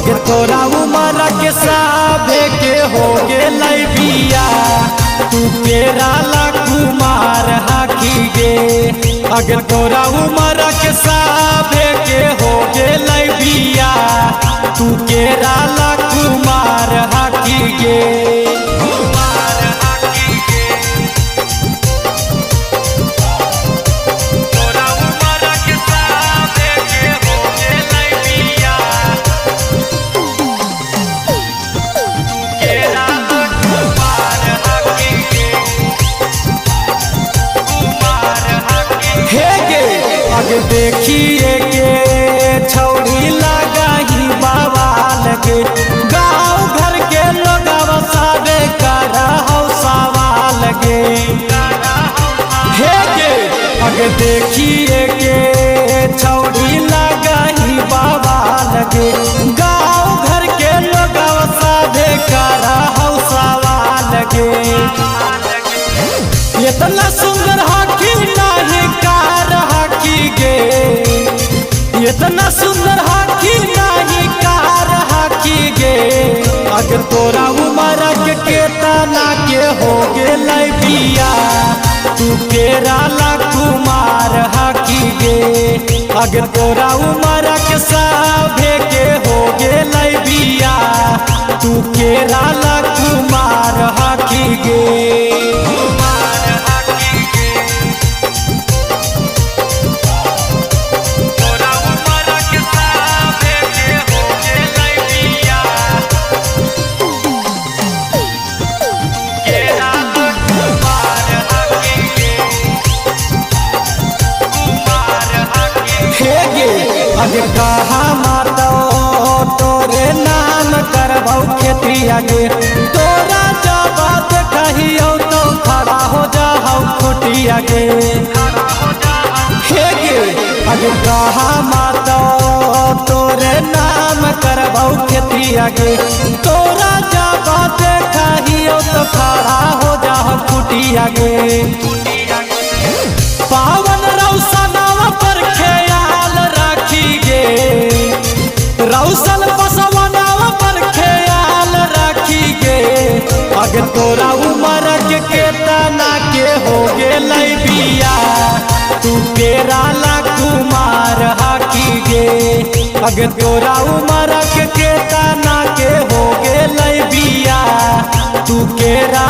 अगर तोरा उमर के साभे के हो गेलै बिया तू केराला कुमार हाकी गे। अगर तोरा उमर के साभे के हो गेलै बिया तू केराला कुमार हाकी गे। अगर देखिए के छौड़ी लगाही बवाल गे गाँव घर के लोग साबे कर सवाल गे। हे गे अगर देखिए के छौड़ी लगाही बवाल गे गाँव घर के लोग साबे कर सवाल गे। इतना सुंदर हाकी नहीं कार हाकी गे। इतना सुंदर हाकी नहीं कार हाकी गे। अगर तोरा उमर के तना के हो गेलै बिया तू केराला कुमार हाकी गे। अगर तोरा उमर के साभे के हो गेलै बिया तू केराला कुमार हाकी गे। अगर कहा मातो तोरे नाम करबौ खेतिया गे तोरा जब कहियो तो खड़ा हो जाओ खुटिया गे। हे गे अगर कहा मातो तोरे नाम करबौ खेतिया गे तोरा जब कहियो तो खड़ा हो जाओ खुटिया गे। पावन रौशनवा पर ख्याल राखी गे रौशन बसवनवा पर ख्याल राखी गे। अगर तोरा उमर के तना के हो गेलै बिया तू केराला कुमार हाकी गे। अगर तोरा उमर के तना के हो गेलै बिया तू केरा